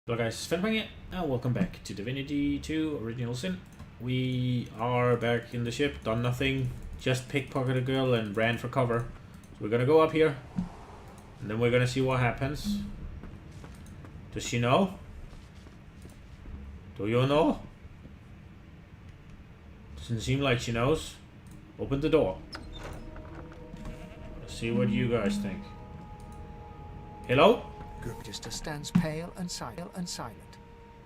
Hello guys, it's Fenfang here, and welcome back to Divinity 2 Original Sin. We are back in the ship, done nothing, just pickpocketed a girl and ran for cover. So we're gonna go up here, and then we're gonna see what happens. Does she know? Do you know? Doesn't seem like she knows. Open the door. Let's see what you guys think. Hello? Gurgista stands pale and silent.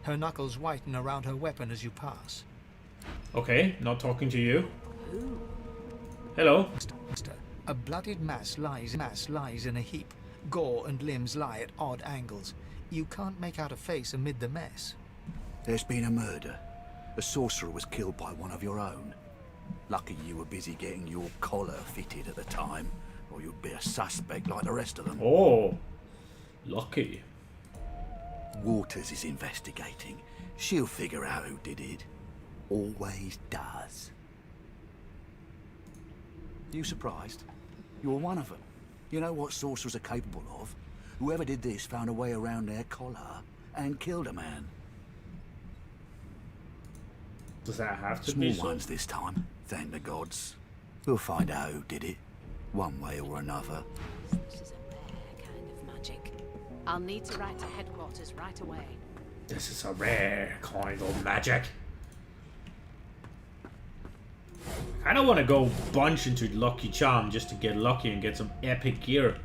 Her knuckles whiten around her weapon as you pass. Okay, not talking to you. Hello? A bloodied mass lies in a heap. Gore and limbs lie at odd angles. You can't make out a face amid the mess. There's been a murder. A sorcerer was killed by one of your own. Lucky you were busy getting your collar fitted at the time, or you'd be a suspect like the rest of them. Oh, lucky. Waters is investigating. She'll figure out who did it. Always does. You surprised? You're one of them. You know what sorcerers are capable of. Whoever did this found a way around their collar and killed a man. Does that have to Small be so? ones this time, thank the gods. We'll find out who did it, one way or another. This is a rare kind of magic. I'll need to write to headquarters right away. This is a rare kind of magic. I don't want to go bunch into Lucky Charm just to get lucky and get some epic gear.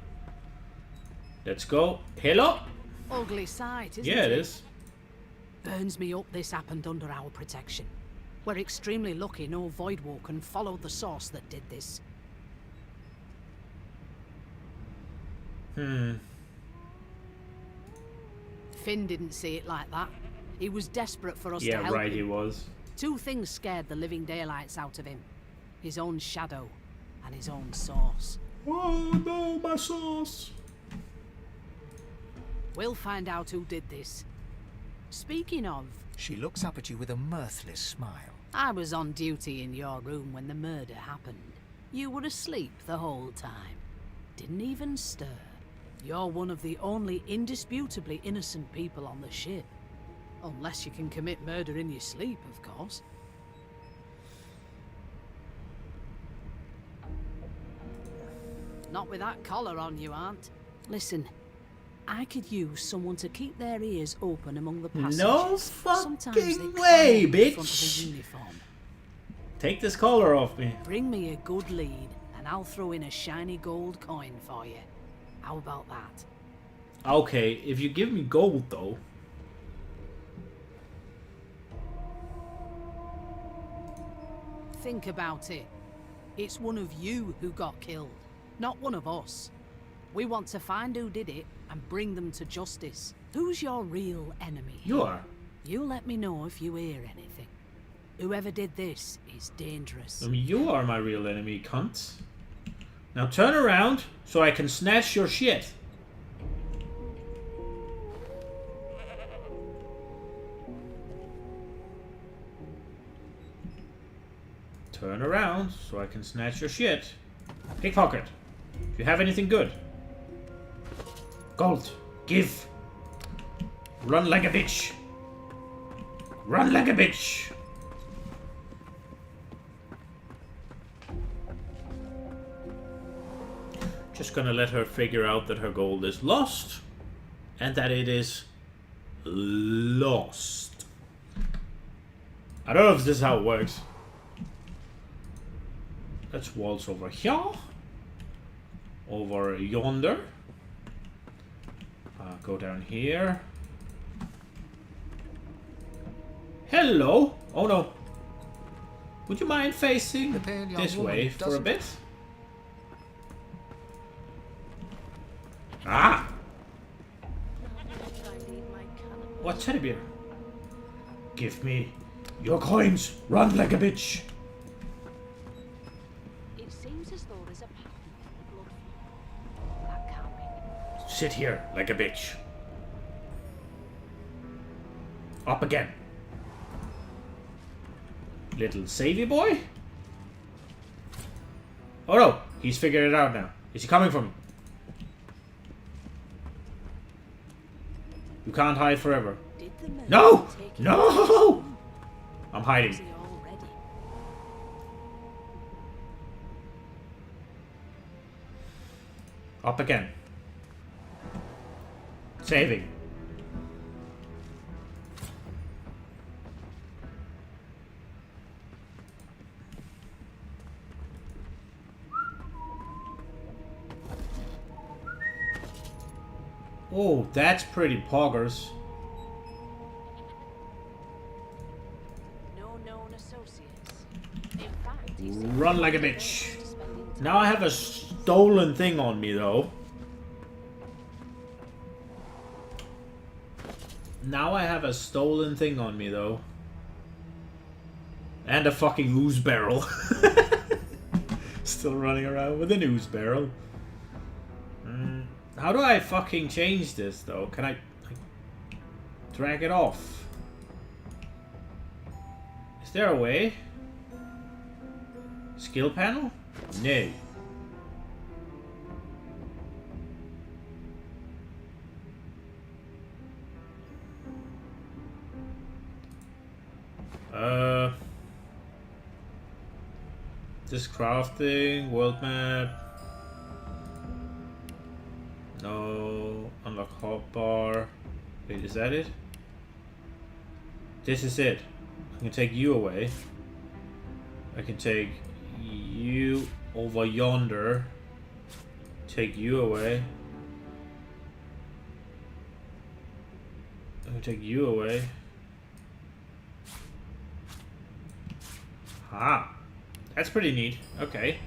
Let's go. Hello? Ugly sight, isn't Yeah, it is. Burns me up this happened under our protection. We're extremely lucky no Voidwalker followed the source that did this. Finn didn't see it like that. He was desperate for us to Yeah, help right, him. he was. Two things scared the living daylights out of him. His own shadow and his own source. Oh no, my sauce. We'll find out who did this. Speaking of, She looks up at you with a mirthless smile. I was on duty in your room when the murder happened. You were asleep the whole time. Didn't even stir. You're one of the only indisputably innocent people on the ship. Unless you can commit murder in your sleep, of course. Not with that collar on, you aren't. Listen, I could use someone to keep their ears open among the passengers. No Sometimes fucking they way, climb in front of bitch. a uniform. Take this collar off me. Bring me a good lead, and I'll throw in a shiny gold coin for you. How about that? Okay, if you give me gold though. Think about it. It's one of you who got killed, not one of us. We want to find who did it and bring them to justice. Who's your real enemy? You are. You let me know if you hear anything. Whoever did this is dangerous. I mean, you are my real enemy, cunt. Now turn around so I can snatch your shit. Turn around so I can snatch your shit. Pickpocket. Do you have anything good? Gold. Give. Run like a bitch. Run like a bitch. Just gonna let her figure out that her gold is lost. And that it is lost. I don't know if this is how it works. Let's waltz over here. Over yonder. Go down here. Hello. Oh no. Would you mind facing The pale young this woman way for a doesn't- bit? Ah! What teddy bear? Give me your coins. Run like a bitch. It seems as though there's a pattern in the blood flow. That can't be. Sit here like a bitch. Up again. Little savvy boy? Oh no, he's figured it out now. Is he coming for me? You can't hide forever. Did the murderer No! take you No! I'm Was hiding. he already? Up again. Saving. Oh, that's pretty poggers. No known associates. In fact, he seems Run like a to be bitch. spending time. Now I have a stolen thing on me, though. Now I have a stolen thing on me, though. And a fucking ooze barrel. Still running around with an ooze barrel. How do I fucking change this, though? Can I drag it off? Is there a way? Skill panel? No. This crafting, world map. No, unlock hotbar. Wait, is that it? This is it. I can take you away. I can take you over yonder. Take you away. I can take you away. Ah, that's pretty neat. Okay.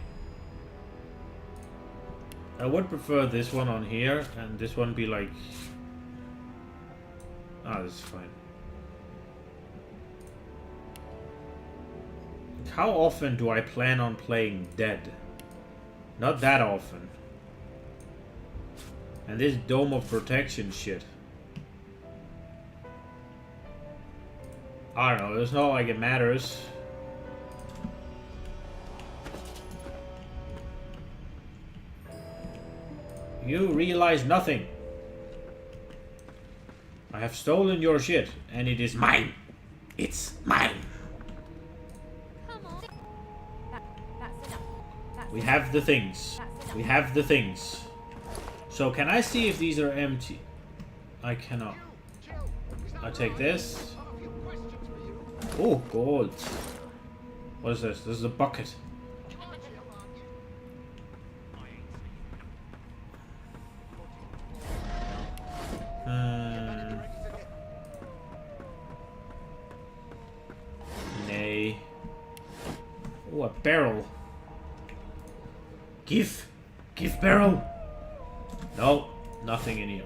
I would prefer this one on here, and this one be like... Ah, this is fine. How often do I plan on playing Dead? Not that often. And this Dome of Protection shit. I don't know, it's not like it matters. You realize nothing. I have stolen your shit, and it is mine. It's mine. Come on. That's enough. That's We have the things. We have the things. So can I see if these are empty? I cannot. I take this. Oh, gold. What is this? This is a bucket. Nay. Oh, a barrel. Give barrel. No, nothing in here.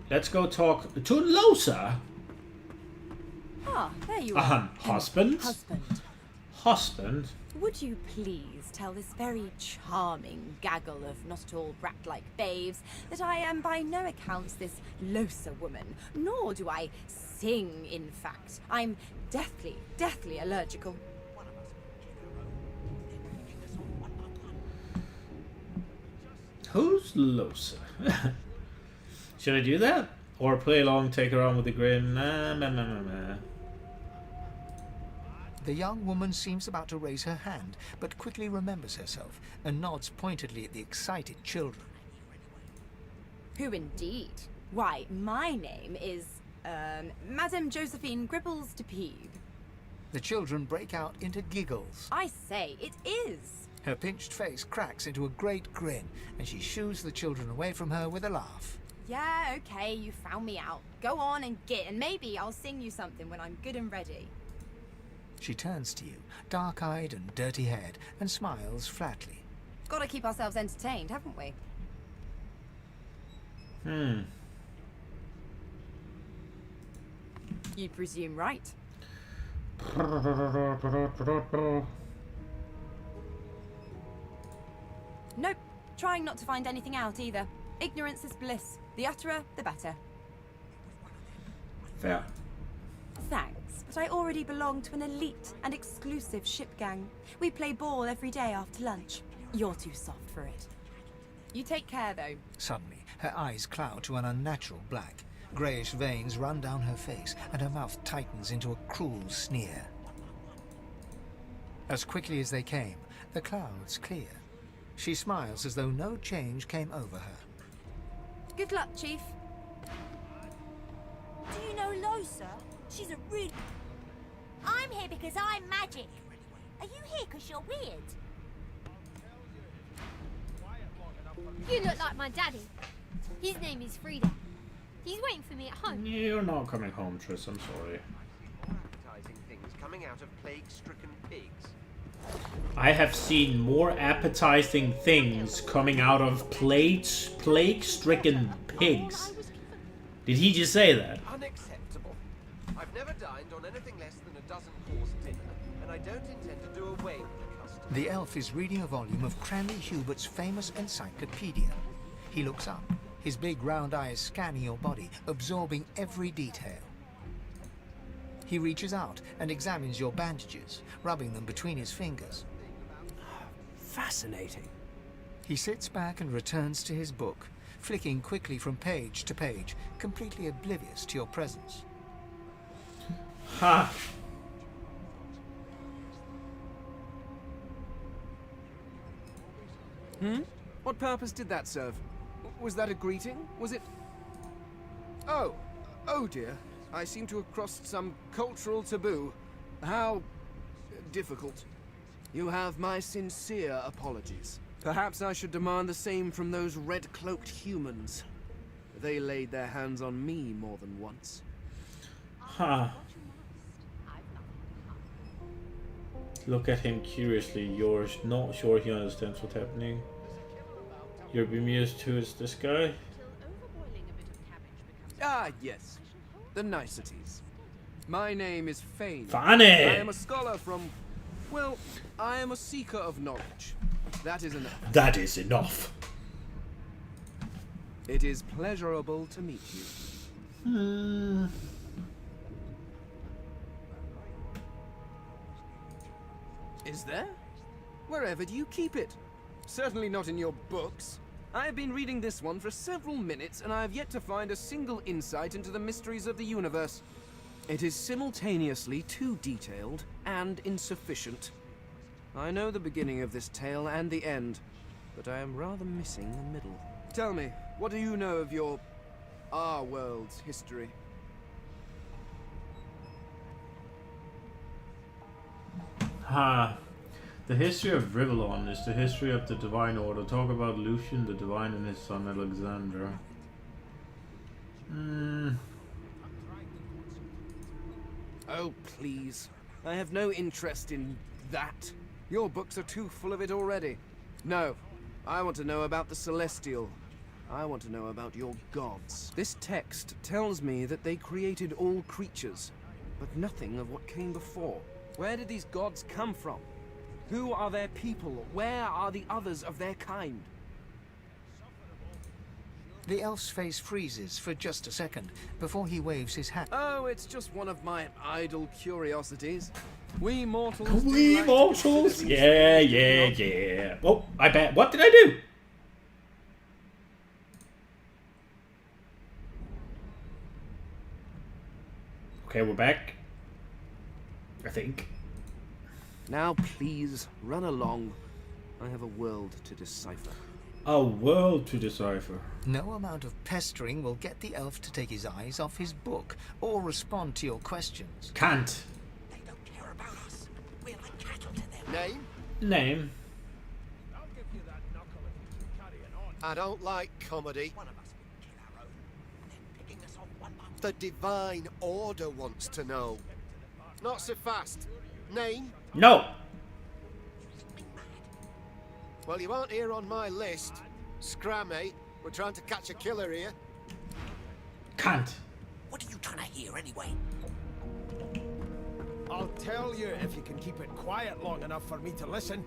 Let's go talk to Losa. Ah, there you are. Husband? Husband. Husband? Would you please tell this very charming gaggle of not at all brat-like babes that I am by no accounts this Losa woman, nor do I sing, in fact. I'm deathly allergical. Who's Losa? Should I do that? Or play along, take her on with a grin? Nah. The young woman seems about to raise her hand, but quickly remembers herself and nods pointedly at the excited children. Who indeed? Why, my name is, Madame Josephine Gribbles de Peeb. The children break out into giggles. I say, it is. Her pinched face cracks into a great grin, and she shoos the children away from her with a laugh. Yeah, okay, you found me out. Go on and git, and maybe I'll sing you something when I'm good and ready. She turns to you, dark-eyed and dirty-haired, and smiles flatly. Gotta keep ourselves entertained, haven't we? You'd presume right. Nope. Trying not to find anything out either. Ignorance is bliss. The utterer, the better. Fair. Thanks, but I already belong to an elite and exclusive ship gang. We play ball every day after lunch. You're too soft for it. You take care, though. Suddenly, her eyes cloud to an unnatural black. Greyish veins run down her face, and her mouth tightens into a cruel sneer. As quickly as they came, the clouds clear. She smiles as though no change came over her. Good luck, Chief. Do you know Losa? She's a really... I'm here because I'm magic. Are you here because you're weird? You look like my daddy. His name is Frida. He's waiting for me at home. You're not coming home, Triss. I'm sorry. Appetizing things coming out of plague-stricken pigs. I have seen more appetizing things coming out of plague-stricken pigs. Did he just say that? Unacceptable. I've never dined on anything less than a dozen-course dinner, and I don't intend to do away with the custom. The elf is reading a volume of Cranley Hubert's famous encyclopedia. He looks up, his big round eyes scanning your body, absorbing every detail. He reaches out and examines your bandages, rubbing them between his fingers. Fascinating. He sits back and returns to his book, flicking quickly from page to page, completely oblivious to your presence. Ha! What purpose did that serve? Was that a greeting? Was it... Oh dear. I seem to have crossed some cultural taboo. How... difficult. You have my sincere apologies. Perhaps I should demand the same from those red-cloaked humans. They laid their hands on me more than once. Ha! Look at him curiously. You're not sure he understands what's happening. You're bemused who is this guy? Ah, yes. The niceties. My name is Fane. Funny! I am a scholar from... Well, I am a seeker of knowledge. That is enough. That is enough. It is pleasurable to meet you. Is there? Wherever do you keep it? Certainly not in your books. I have been reading this one for several minutes, and I have yet to find a single insight into the mysteries of the universe. It is simultaneously too detailed and insufficient. I know the beginning of this tale and the end, but I am rather missing the middle. Tell me, what do you know of our world's history? Ha! The history of Rivellon is the history of the Divine Order. Talk about Lucian the Divine and his son Alexander. Oh, please. I have no interest in that. Your books are too full of it already. No, I want to know about the Celestial. I want to know about your gods. This text tells me that they created all creatures, but nothing of what came before. Where did these gods come from? Who are their people? Where are the others of their kind? The elf's face freezes for just a second before he waves his hat. Oh, it's just one of my idle curiosities. We mortals... We like to mortals? consider Yeah, these yeah, things, yeah. Oh, I bet. What did I do? Okay, we're back. I think. Now, please, run along. I have a world to decipher. A world to decipher. No amount of pestering will get the elf to take his eyes off his book or respond to your questions. Can't. They don't care about us. We're like cattle to them. Name? Name. I don't like comedy. One of us would kill our own. They're picking us off one by one. The Divine Order wants to know. Not so fast. Name? No. Well, you aren't here on my list. Scrammy, we're trying to catch a killer here. Can't. What are you trying to hear anyway? I'll tell you if you can keep it quiet long enough for me to listen.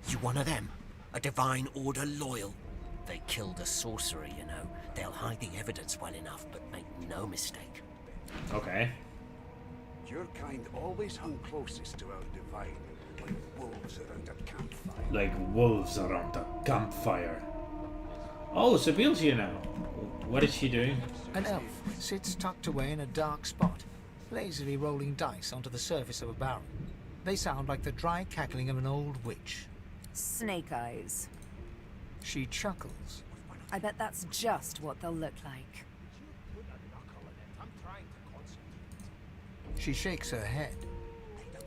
You one of them? A Divine Order loyal? They killed a sorcerer, you know. They'll hide the evidence well enough, but make no mistake. Okay. Your kind always hung closest to our divine, like wolves around a campfire. Like wolves around a campfire. Oh, Sybil's here now. What is she doing? An elf sits tucked away in a dark spot, lazily rolling dice onto the surface of a barrel. They sound like the dry cackling of an old witch. Snake eyes. She chuckles. I bet that's just what they'll look like. She shakes her head.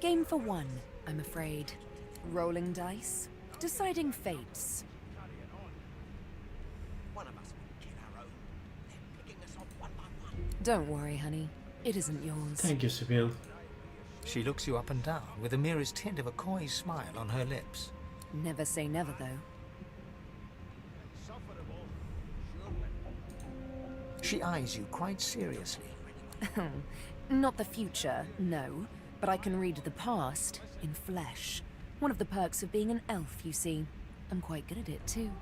Game for one, I'm afraid. Rolling dice, deciding fates. Don't worry, honey. It isn't yours. Thank you, Sybil. She looks you up and down with the merest hint of a coy smile on her lips. Never say never, though. She eyes you quite seriously. Not the future, no. But I can read the past in flesh. One of the perks of being an elf, you see. I'm quite good at it, too.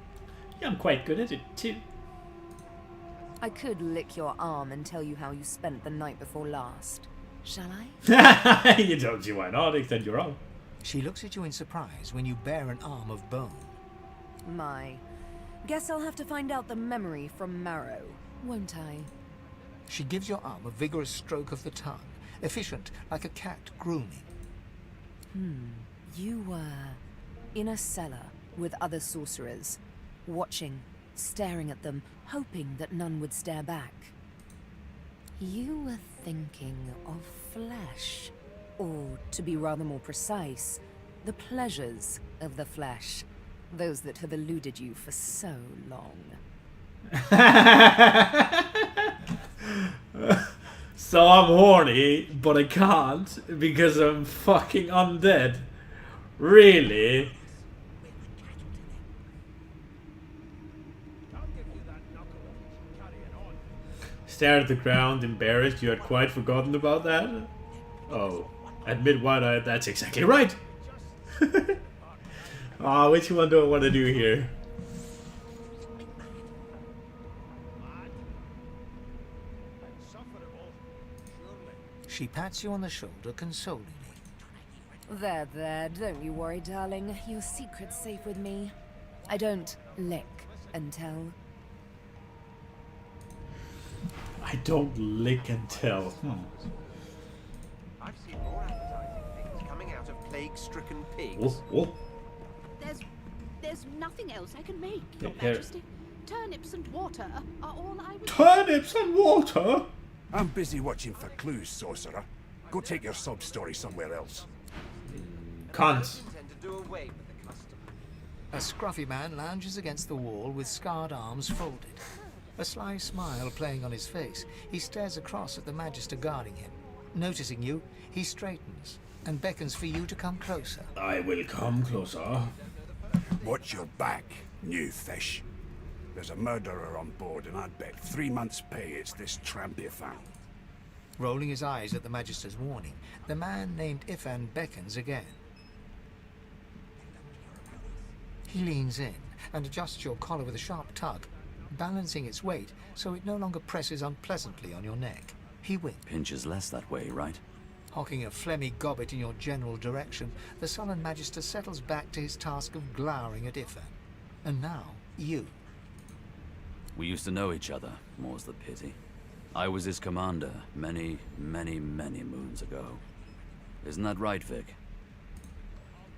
Yeah, I'm quite good at it, too. I could lick your arm and tell you how you spent the night before last. Shall I? You don't see why not, extend your arm. She looks at you in surprise when you bear an arm of bone. My. Guess I'll have to find out the memory from Marrow, won't I? She gives your arm a vigorous stroke of the tongue, efficient like a cat grooming. You were in a cellar with other sorcerers, watching, staring at them, hoping that none would stare back. You were thinking of flesh, or to be rather more precise, the pleasures of the flesh, those that have eluded you for so long. So I'm horny, but I can't because I'm fucking undead. Really? Stare at the ground, embarrassed. You had quite forgotten about that? Oh, admit wide-eyed, that's exactly right. Which one do I want to do here? She pats you on the shoulder consolingly. There, don't you worry, darling. Your secret's safe with me. I don't lick and tell. I don't lick and tell. I've seen more appetizing things coming out of plague-stricken pigs. Oh. There's nothing else I can make, Your Here. Majesty. Turnips and water are all I would... Turnips and water? I'm busy watching for clues, sorcerer. Go take your sub-story somewhere else. Can't. Intend to do away with the custom. A scruffy man lounges against the wall with scarred arms folded. A sly smile playing on his face, he stares across at the Magister guarding him. Noticing you, he straightens and beckons for you to come closer. I will come closer. Watch your back, new fish. There's a murderer on board, and I'd bet 3 months' pay it's this tramp you found. Rolling his eyes at the Magister's warning, the man named Ifan beckons again. He leans in and adjusts your collar with a sharp tug, balancing its weight so it no longer presses unpleasantly on your neck. He winks. Pinches less that way, right? Hocking a phlegmy gobbet in your general direction, the sullen Magister settles back to his task of glowering at Ifan. And now, you. We used to know each other, more's the pity. I was his commander many, many, many moons ago. Isn't that right, Vic?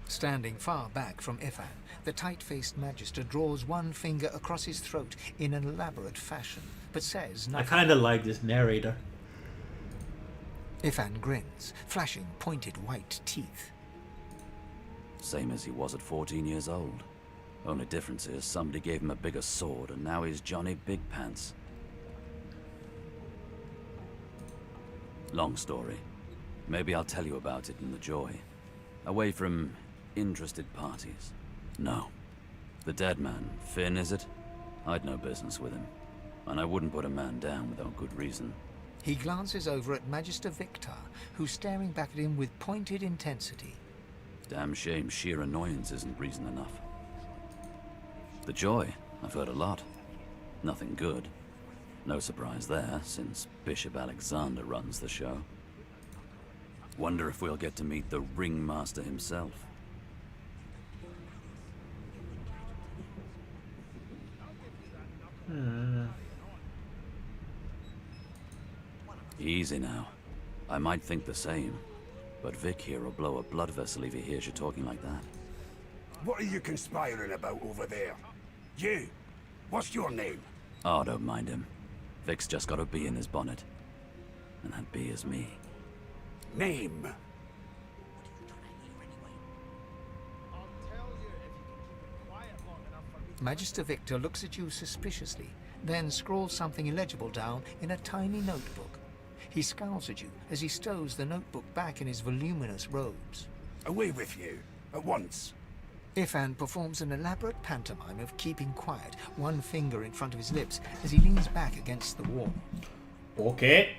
Standing far back from Ifan, the tight-faced Magister draws one finger across his throat in an elaborate fashion, but says I nothing. kind of like this narrator. Ifan grins, flashing pointed white teeth. Same as he was at 14 years old. Only difference is somebody gave him a bigger sword and now he's Johnny Big Pants. Long story. Maybe I'll tell you about it in the Joy. Away from interested parties. No. The dead man, Finn, is it? I'd no business with him. And I wouldn't put a man down without good reason. He glances over at Magister Victor, who's staring back at him with pointed intensity. Damn shame sheer annoyance isn't reason enough. The Joy, I've heard a lot. Nothing good. No surprise there, since Bishop Alexander runs the show. Wonder if we'll get to meet the ringmaster himself. Easy now. I might think the same, but Vic here will blow a blood vessel if he hears you talking like that. What are you conspiring about over there? You! What's your name? Oh, don't mind him. Vic's just got a bee in his bonnet. And that bee is me. Name? Magister Victor looks at you suspiciously, then scrawls something illegible down in a tiny notebook. He scowls at you as he stows the notebook back in his voluminous robes. Away with you, at once. Ifan performs an elaborate pantomime of keeping quiet, one finger in front of his lips as he leans back against the wall. Okay.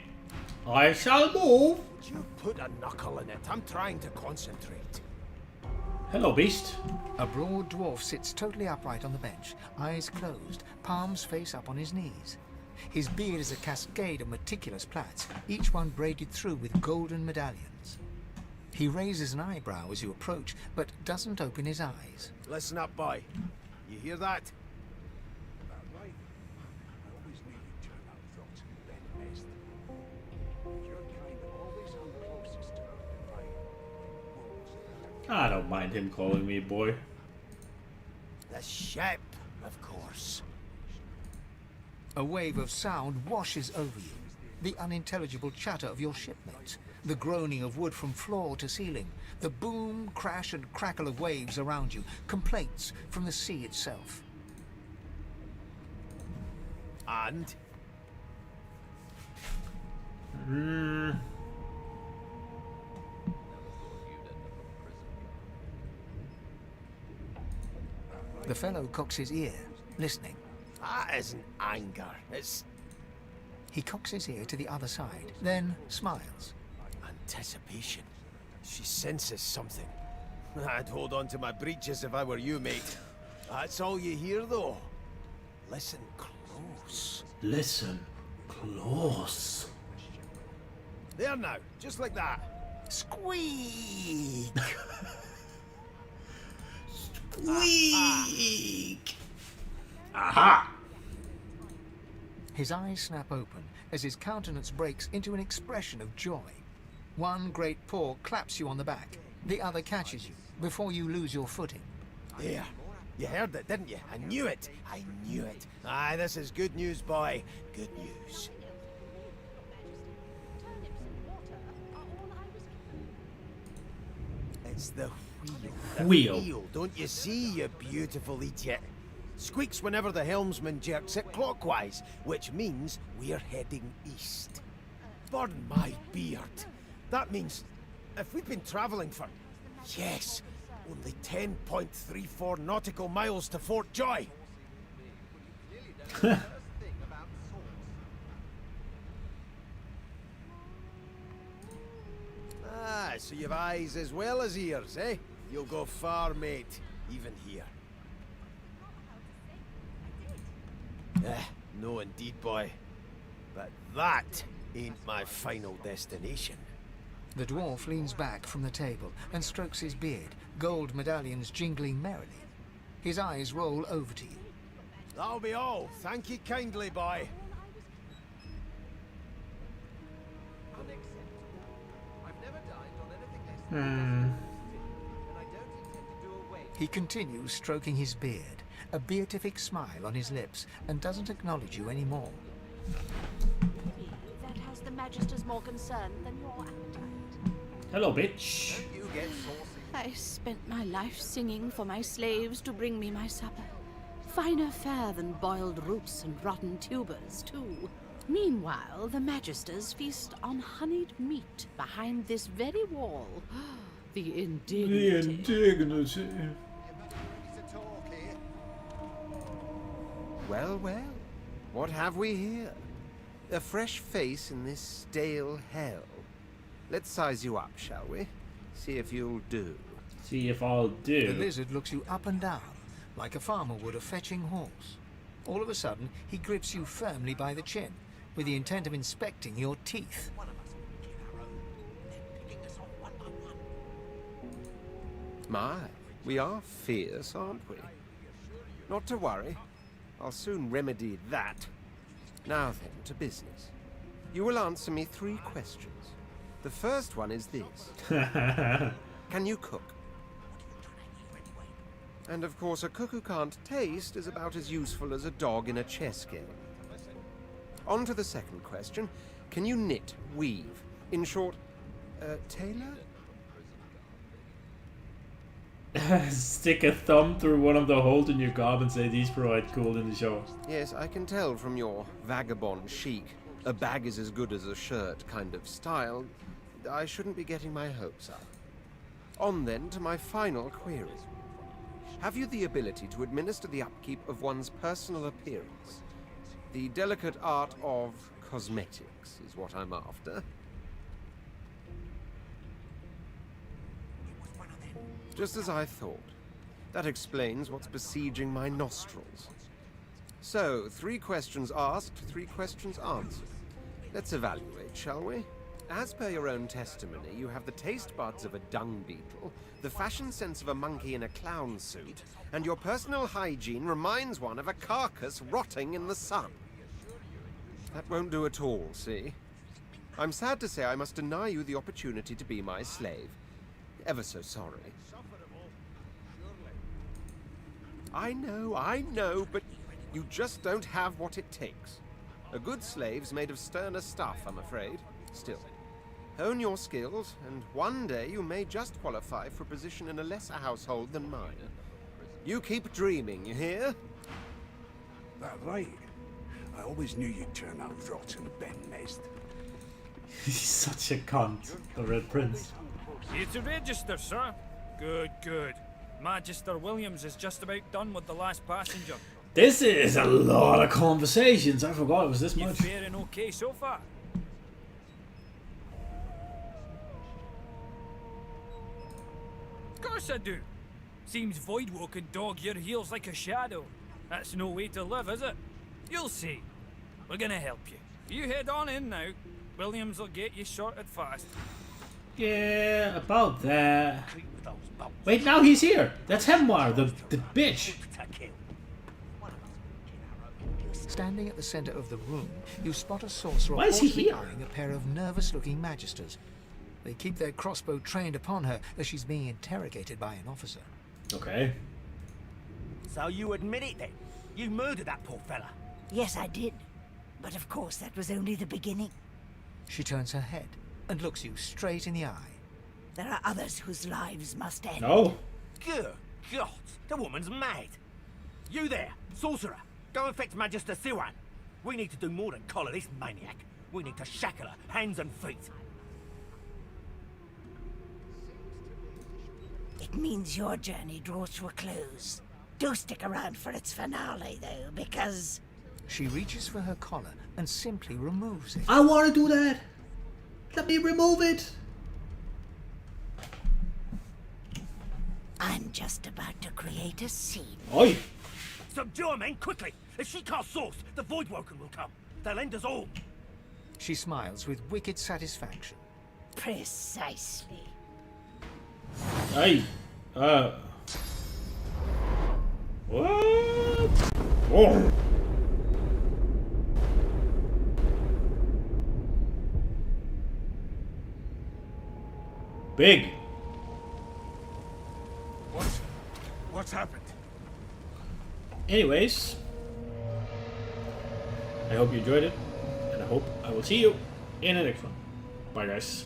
I shall move. Would you put a knuckle in it? I'm trying to concentrate. Hello, beast. A broad dwarf sits totally upright on the bench, eyes closed, palms face up on his knees. His beard is a cascade of meticulous plaits, each one braided through with golden medallions. He raises an eyebrow as you approach, but doesn't open his eyes. Listen up, boy. You hear that? I don't mind him calling me boy. The ship, of course. A wave of sound washes over you. The unintelligible chatter of your shipmates, the groaning of wood from floor to ceiling, the boom, crash and crackle of waves around you, complaints from the sea itself. And? The fellow cocks his ear, listening. That isn't anger, it's He cocks his ear to the other side, then smiles. anticipation. She senses something. I'd hold on to my breeches if I were you, mate. That's all you hear, though. Listen close. Listen close. There now, just like that. Squeak! Squeak! Aha! His eyes snap open as his countenance breaks into an expression of joy. One great paw claps you on the back. The other catches you before you lose your footing. There. You heard it, didn't you? I knew it. I knew it. Aye, this is good news, boy. Good news. It's the wheel. The Wheel. Don't you see, you beautiful idiot? Squeaks whenever the helmsman jerks it clockwise, which means we're heading east. Burn my beard. That means if we've been travelling for, yes, only 10.34 nautical miles to Fort Joy. Ah, so you've eyes as well as ears, eh? You'll go far, mate, even here. No indeed, boy. But that ain't my final destination. The dwarf leans back from the table and strokes his beard, gold medallions jingling merrily. His eyes roll over to you. That'll be all. Thank you kindly, boy. He continues stroking his beard, a beatific smile on his lips, and doesn't acknowledge you anymore. That has the Magisters more concerned than your appetite. Hello, bitch. You get saucy. I spent my life singing for my slaves to bring me my supper. Finer fare than boiled roots and rotten tubers, too. Meanwhile, the Magisters feast on honeyed meat behind this very wall. The indignity. Well, well, what have we here? A fresh face in this stale hell. Let's size you up, shall we? See if you'll do. See if I'll The do. lizard looks you up and down, like a farmer would a fetching horse. All of a sudden, he grips you firmly by the chin, with the intent of inspecting your teeth. My, we are fierce, aren't we? Not to worry. I'll soon remedy that. Now then, to business. You will answer me 3 questions. The first one is this. Can you cook? And of course, a cook who can't taste is about as useful as a dog in a chess game. On to the second question. Can you knit, weave? In short, tailor? Stick a thumb through one of the holes in your garb and say these provide cool in the show. Yes, I can tell from your vagabond chic, a bag is as good as a shirt kind of style. I shouldn't be getting my hopes up. On then to my final query. Have you the ability to administer the upkeep of one's personal appearance? The delicate art of cosmetics is what I'm after. Just as I thought. That explains what's besieging my nostrils. So, 3 questions asked, 3 questions answered. Let's evaluate, shall we? As per your own testimony, you have the taste buds of a dung beetle, the fashion sense of a monkey in a clown suit, and your personal hygiene reminds one of a carcass rotting in the sun. That won't do at all, see? I'm sad to say I must deny you the opportunity to be my slave. Ever so sorry. I know, but you just don't have what it takes. A good slave's made of sterner stuff, I'm afraid. Still, hone your skills, and one day you may just qualify for a position in a lesser household than mine. You keep dreaming, you hear? That right. I always knew you'd turn out rotten, Ben Nest. He's such a cunt, the Red Prince. You to register, sir? Good, good. Magister Williams is just about done with the last passenger. This is a lot of conversations. I forgot it was this much. You faring okay so far? Of course I do. Seems Voidwoe can dog your heels like a shadow. That's no way to live, is it? You'll see. We're gonna help you. You head on in now. Williams will get you sorted fast. Yeah, about that. Wait, now he's here. That's Hemwar, the bitch. Standing at the center of the room, you spot a sorcerer Why is he haughtily here? eyeing a pair of nervous-looking magisters. They keep their crossbow trained upon her as she's being interrogated by an officer. Okay. So you admit it then? You murdered that poor fella? Yes, I did. But of course, that was only the beginning. She turns her head and looks you straight in the eye. There are others whose lives must end. No. Good God, the woman's mad. You there, sorcerer, go and fetch Magister Siwan. We need to do more than collar this maniac. We need to shackle her, hands and feet. It means your journey draws to a close. Do stick around for its finale, though, because... She reaches for her collar and simply removes it. I want to do that. Let me remove it. I'm just about to create a scene. Oi. Subdue her, men, quickly! If she casts Source, the Voidwoken will come. They'll end us all. She smiles with wicked satisfaction. Precisely. Hey. What? Oh. Big. What's happened? Anyways, I hope you enjoyed it, and I hope I will see you in the next one. Bye, guys.